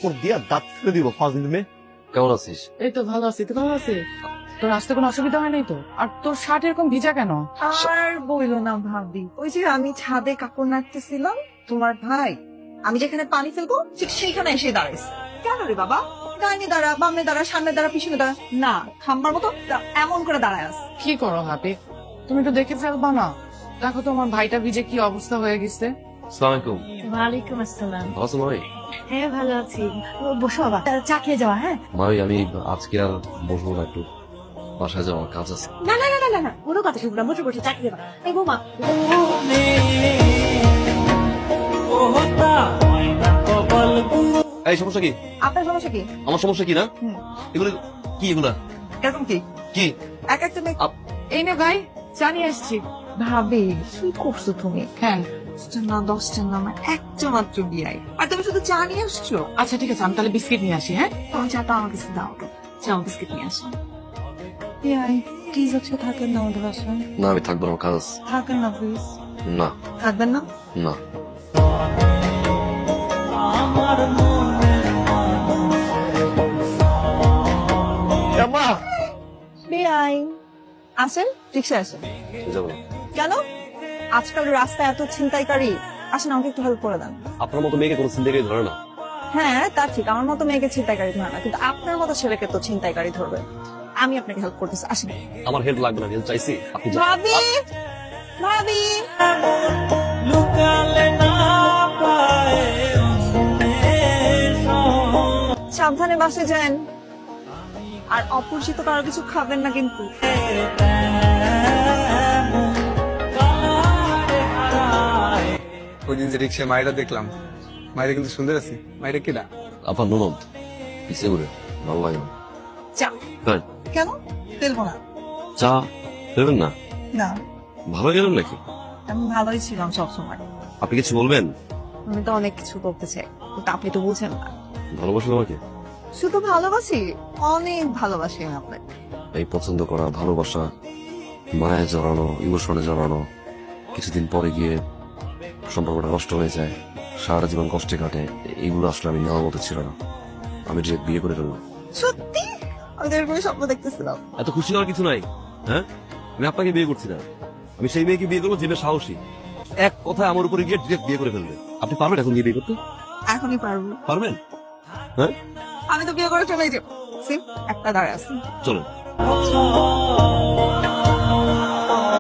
থাপ্পড় দিয়া দাঁত ফেলে দিব ফাজিল মেয়ে। কেমন আছিস? এই তো ভালো আছি, তুই ভালো আছিস? তোর আসতে কোনো অসুবিধা হয় নাই তো? আর তোর শার্ট এরকম ভিজা কেন? আর বইলো না ভাবি, ওই যে আমি ছাদে কাপড় নাড়তেছিলাম, তোমার ভাই আমি যেখানে পানি ফেলবো ঠিক সেইখানে এসে দাঁড়াইছে। কেন রে বাবা? ডাইনে দাঁড়া, বামে দাঁড়া, সামনে দাঁড়া, পিছনে দাঁড়া, না খাম্বার মতো এমন করে দাঁড়ায় আছে। কি করো হাবি, তুমি একটু দেখে ফেলবা না? দেখো তো আমার ভাইটা ভিজে কি অবস্থা হয়ে গেছে। আসসালামু আলাইকুম। ওয়ালাইকুম আসসালাম। ভালো আছো মামি? হ্যাঁ ভালো আছি, বসো বাবা, চা খেয়ে যাওয়া। হ্যাঁ মামি আমি আজকে আর বসবো না, একটু বাসায় যাওয়ার কাজ আছে। না না না না না কোনো কথা শুনবো না, বসে বসে চা খেয়ে যাবা। এই বৌমা, এই সমস্যা কি? আপনার সমস্যা কি? আমার সমস্যা কি না? হুম। এগুলো কি? এগুলা এরকম কি কি? এক একটা মেয়ে। এই নে ভাই, জানিয়ে আসছি। ভাবি কি করছো তুমি? হ্যাঁ না 10টা না, আমার একটা মাত্র বিয়াই, আর তুমি শুধু চা নিয়ে আসছো। আচ্ছা ঠিক আছে, আমি তাহলে বিস্কিট নিয়ে আসি। হ্যাঁ তোমার চাটা আমার কাছে দাও তো, চা বিস্কিট নিয়ে আসো। বিয়াই প্লিজ আজকে থাকেন না আমাদের বাসায়, না আমি থাকবো না, আমার কাজ আছে। থাকেন না প্লিজ। না থাকবেন না? না আম্মা বিয়াই আসেন, রিক্সা আসেন। যাবো না। কেন? আজকাল রাস্তায় এত ছিনতাইকারী, আসেন আমাকে একটু হেল্প করে দেন। আপনার মতো মেয়েকে কোনো চিন্তা করে ধরে না। হ্যাঁ তা ঠিক, আমার মতো মেয়েকে ছিনতাইকারী ধরে না, কিন্তু আপনার মতো ছেলেকে তো ছিনতাইকারী ধরবে। আমি আপনাকে হেল্প করতেছি, আসেন। আমার হেল্প লাগবে না, হেল্প চাইছি, আপনি যান। ভাবি, ভাবি সাবধানে বাসে যান, আর অপরিচিত কারো কিছু খাবেন না কিন্তু। ওই দিন যে রিক্সায় মায়েরা দেখলাম, মায়েরা কিন্তু সুন্দর আছে। মায়েরা কিনা? আপনার ননদ পিছিয়ে ঘুরে ভালো লাগে না। চা তাই কেন ফেলবো না? চা দেবেন না? না ভালো গেলেন নাকি? আমি ভালোই ছিলাম সবসময়। আপনি কিছু বলবেন? আমি তো অনেক কিছু বলতে চাই, কিন্তু আপনি তো বুঝেন না। ভালোবাসেন আমাকে? শুধু ভালোবাসি, অনেক ভালোবাসি আমি আপনাকে। এই পছন্দ করা, ভালোবাসা, মায়া জড়ানো, ইমোশনে জড়ানো, কিছুদিন পরে গিয়ে সম্পর্কটা নষ্ট হয়ে যায়, সারা জীবন কষ্টে কাটে, এইগুলো আসলে আমি নেওয়ার মতো ছিল না। আমি যে বিয়ে করে ফেললাম। সত্যি আমি তো এরকম স্বপ্ন দেখতেছিলাম। এত খুশি হওয়ার কিছু নাই। হ্যাঁ, আমি আপনাকে বিয়ে করছি না, আমি সেই মেয়েকে বিয়ে করবো যে মেয়ে সাহসী, এক কথা আমার উপরে গিয়ে ডিরেক্ট বিয়ে করে ফেলবে। আপনি পারবেন এখন গিয়ে বিয়ে করতে? এখনই পারবো। পারবেন? হ্যাঁ আমি তো বিয়ে করে চলে যাবো। সিম একটা দাঁড়ায় আছে। চলেন।